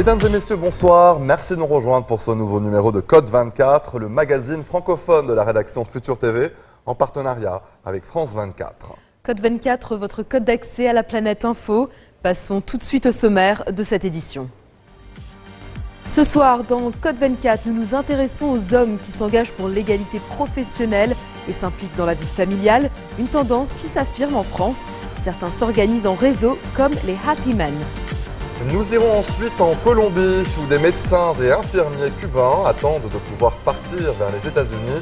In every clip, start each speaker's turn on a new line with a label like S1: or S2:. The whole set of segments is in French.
S1: Mesdames et messieurs, bonsoir. Merci de nous rejoindre pour ce nouveau numéro de Code 24, le magazine francophone de la rédaction Futur TV, en partenariat avec France 24.
S2: Code 24, votre code d'accès à la planète info. Passons tout de suite au sommaire de cette édition. Ce soir, dans Code 24, nous nous intéressons aux hommes qui s'engagent pour l'égalité professionnelle et s'impliquent dans la vie familiale, une tendance qui s'affirme en France. Certains s'organisent en réseau, comme les Happy Men.
S1: Nous irons ensuite en Colombie, où des médecins et infirmiers cubains attendent de pouvoir partir vers les États-Unis.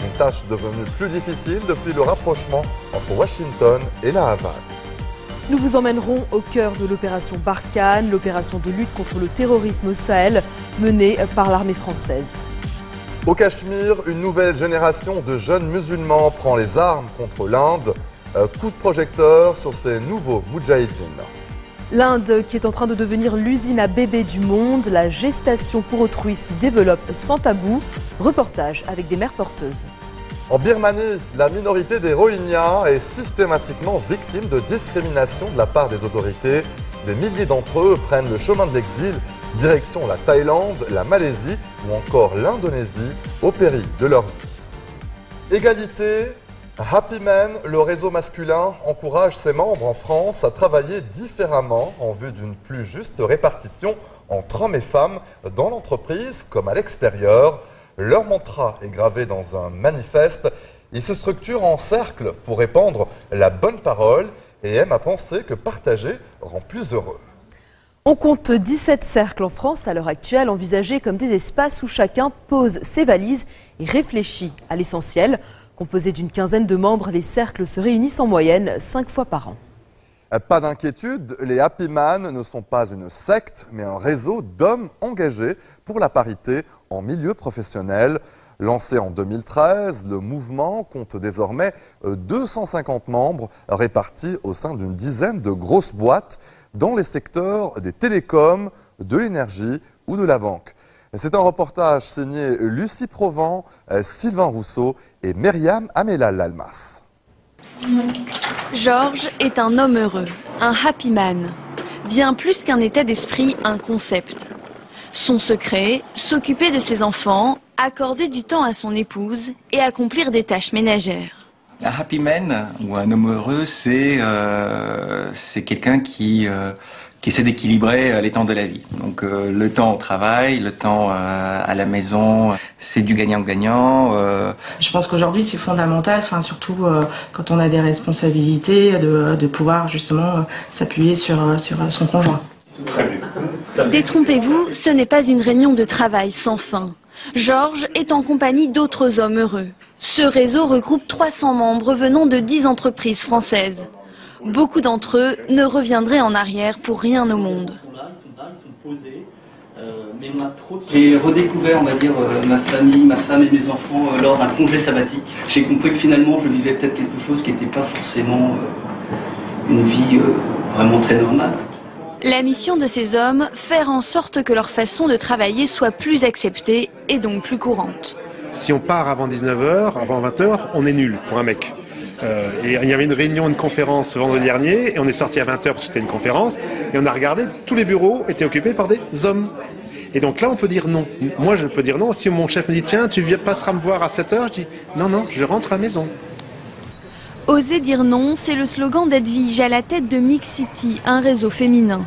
S1: Une tâche devenue plus difficile depuis le rapprochement entre Washington et la Havane.
S2: Nous vous emmènerons au cœur de l'opération Barkhane, l'opération de lutte contre le terrorisme au Sahel, menée par l'armée française.
S1: Au Cachemire, une nouvelle génération de jeunes musulmans prend les armes contre l'Inde. Coup de projecteur sur ces nouveaux moudjahidines.
S2: L'Inde qui est en train de devenir l'usine à bébés du monde, la gestation pour autrui s'y développe sans tabou. Reportage avec des mères porteuses.
S1: En Birmanie, la minorité des Rohingyas est systématiquement victime de discrimination de la part des autorités. Des milliers d'entre eux prennent le chemin de l'exil, direction la Thaïlande, la Malaisie ou encore l'Indonésie, au péril de leur vie. Égalité, Happy Men, le réseau masculin, encourage ses membres en France à travailler différemment en vue d'une plus juste répartition entre hommes et femmes dans l'entreprise comme à l'extérieur. Leur mantra est gravé dans un manifeste. Ils se structurent en cercle pour répandre la bonne parole et aiment à penser que partager rend plus heureux.
S2: On compte 17 cercles en France à l'heure actuelle, envisagés comme des espaces où chacun pose ses valises et réfléchit à l'essentiel. Composés d'une quinzaine de membres, les cercles se réunissent en moyenne 5 fois par an.
S1: Pas d'inquiétude, les Happy Man ne sont pas une secte, mais un réseau d'hommes engagés pour la parité en milieu professionnel. Lancé en 2013, le mouvement compte désormais 250 membres répartis au sein d'une dizaine de grosses boîtes dans les secteurs des télécoms, de l'énergie ou de la banque. C'est un reportage signé Lucie Provent, Sylvain Rousseau et Myriam Amela-Lalmas.
S3: Georges est un homme heureux, un happy man. Bien plus qu'un état d'esprit, un concept. Son secret, s'occuper de ses enfants, accorder du temps à son épouse et accomplir des tâches ménagères.
S4: Un happy man ou un homme heureux, c'est quelqu'un qui essaie d'équilibrer les temps de la vie. Donc le temps au travail, le temps à la maison, c'est du gagnant-gagnant.
S5: Je pense qu'aujourd'hui c'est fondamental, surtout quand on a des responsabilités, de pouvoir justement s'appuyer sur son conjoint.
S3: Détrompez-vous, ce n'est pas une réunion de travail sans fin. Georges est en compagnie d'autres hommes heureux. Ce réseau regroupe 300 membres venant de 10 entreprises françaises. Beaucoup d'entre eux ne reviendraient en arrière pour rien au monde.
S6: J'ai redécouvert, on va dire, ma famille, ma femme et mes enfants lors d'un congé sabbatique. J'ai compris que finalement je vivais peut-être quelque chose qui n'était pas forcément une vie vraiment très normale.
S3: La mission de ces hommes, faire en sorte que leur façon de travailler soit plus acceptée et donc plus courante.
S7: Si on part avant 19h, avant 20h, on est nul pour un mec. Et il y avait une réunion, une conférence vendredi dernier, et on est sorti à 20h parce que c'était une conférence, et on a regardé, tous les bureaux étaient occupés par des hommes. Et donc là, on peut dire non. Moi, je peux dire non. Si mon chef me dit, tiens, tu passeras me voir à 7h, je dis, non, je rentre à la maison.
S3: Oser dire non, c'est le slogan d'Edwige à la tête de Mix City, un réseau féminin.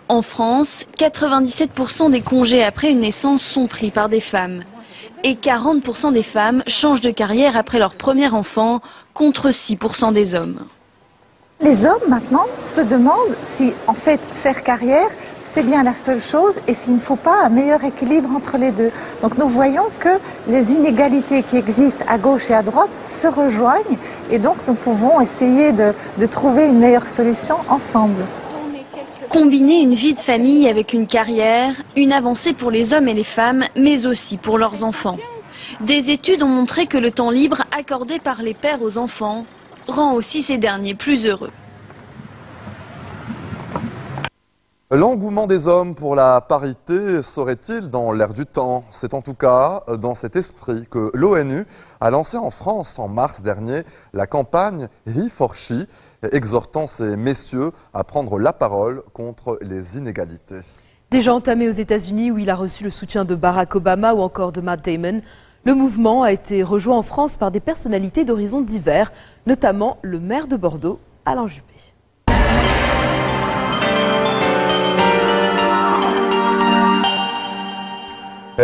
S3: En France, 97% des congés après une naissance sont pris par des femmes. Et 40% des femmes changent de carrière après leur premier enfant, contre 6% des hommes.
S8: Les hommes, maintenant, se demandent si, en fait, faire carrière, c'est bien la seule chose et s'il ne faut pas un meilleur équilibre entre les deux. Donc nous voyons que les inégalités qui existent à gauche et à droite se rejoignent et donc nous pouvons essayer de trouver une meilleure solution ensemble.
S3: Combiner une vie de famille avec une carrière, une avancée pour les hommes et les femmes, mais aussi pour leurs enfants. Des études ont montré que le temps libre accordé par les pères aux enfants rend aussi ces derniers plus heureux.
S1: L'engouement des hommes pour la parité serait-il dans l'air du temps? C'est en tout cas dans cet esprit que l'ONU a lancé en France en mars dernier la campagne He for She, exhortant ces messieurs à prendre la parole contre les inégalités.
S2: Déjà entamé aux États-Unis où il a reçu le soutien de Barack Obama ou encore de Matt Damon, le mouvement a été rejoint en France par des personnalités d'horizons divers, notamment le maire de Bordeaux, Alain Juppé.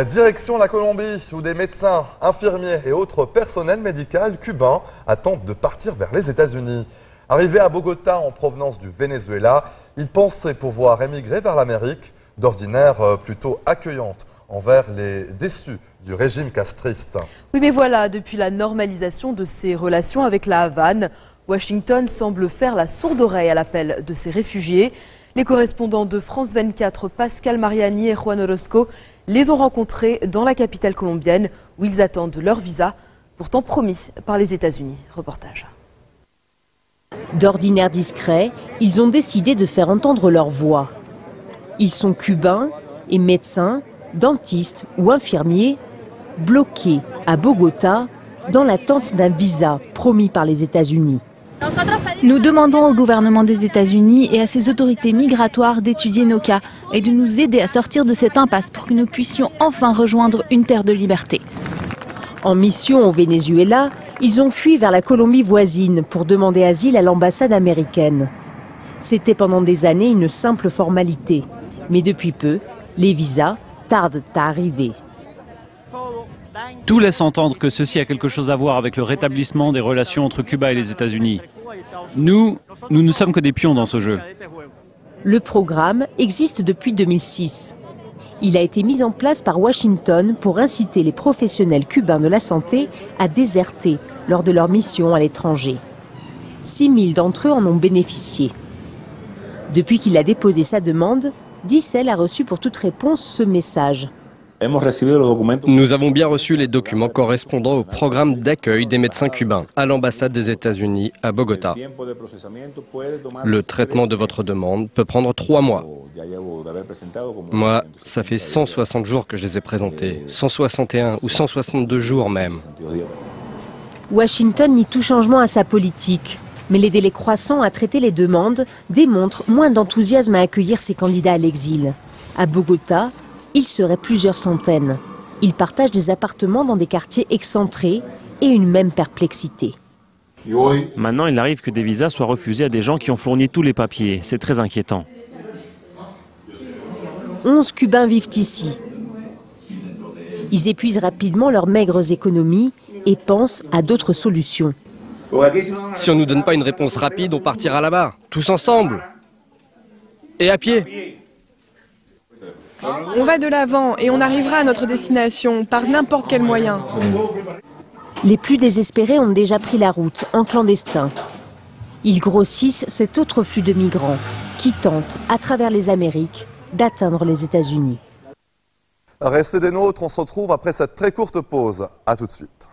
S1: Direction la Colombie, où des médecins, infirmiers et autres personnels médicaux cubains attendent de partir vers les États-Unis. Arrivés à Bogota en provenance du Venezuela, ils pensaient pouvoir émigrer vers l'Amérique, d'ordinaire plutôt accueillante envers les déçus du régime castriste.
S2: Oui, mais voilà, depuis la normalisation de ses relations avec la Havane, Washington semble faire la sourde oreille à l'appel de ces réfugiés. Les correspondants de France 24, Pascal Mariani et Juan Orozco, les ont rencontrés dans la capitale colombienne où ils attendent leur visa, pourtant promis par les États-Unis. Reportage.
S9: D'ordinaire discrets, ils ont décidé de faire entendre leur voix. Ils sont cubains et médecins, dentistes ou infirmiers, bloqués à Bogota dans l'attente d'un visa promis par les États-Unis.
S3: Nous demandons au gouvernement des États-Unis et à ses autorités migratoires d'étudier nos cas et de nous aider à sortir de cette impasse pour que nous puissions enfin rejoindre une terre de liberté.
S9: En mission au Venezuela, ils ont fui vers la Colombie voisine pour demander asile à l'ambassade américaine. C'était pendant des années une simple formalité. Mais depuis peu, les visas tardent à arriver.
S10: Tout laisse entendre que ceci a quelque chose à voir avec le rétablissement des relations entre Cuba et les États-Unis. Nous ne sommes que des pions dans ce jeu.
S9: Le programme existe depuis 2006. Il a été mis en place par Washington pour inciter les professionnels cubains de la santé à déserter lors de leur mission à l'étranger. 6 000 d'entre eux en ont bénéficié. Depuis qu'il a déposé sa demande, Dicel a reçu pour toute réponse ce message.
S11: Nous avons bien reçu les documents correspondant au programme d'accueil des médecins cubains à l'ambassade des États-Unis à Bogota. Le traitement de votre demande peut prendre 3 mois. Moi, ça fait 160 jours que je les ai présentés, 161 ou 162 jours même.
S9: Washington nie tout changement à sa politique, mais les délais croissants à traiter les demandes démontrent moins d'enthousiasme à accueillir ces candidats à l'exil. À Bogota, ils seraient plusieurs centaines. Ils partagent des appartements dans des quartiers excentrés et une même perplexité.
S12: Maintenant, il arrive que des visas soient refusés à des gens qui ont fourni tous les papiers. C'est très inquiétant.
S9: 11 Cubains vivent ici. Ils épuisent rapidement leurs maigres économies et pensent à d'autres solutions.
S11: Si on ne nous donne pas une réponse rapide, on partira là-bas, tous ensemble. Et à pied.
S13: On va de l'avant et on arrivera à notre destination par n'importe quel moyen.
S9: Les plus désespérés ont déjà pris la route, en clandestin. Ils grossissent cet autre flux de migrants qui tentent, à travers les Amériques, d'atteindre les États-Unis.
S1: Restez des nôtres, on se retrouve après cette très courte pause. À tout de suite.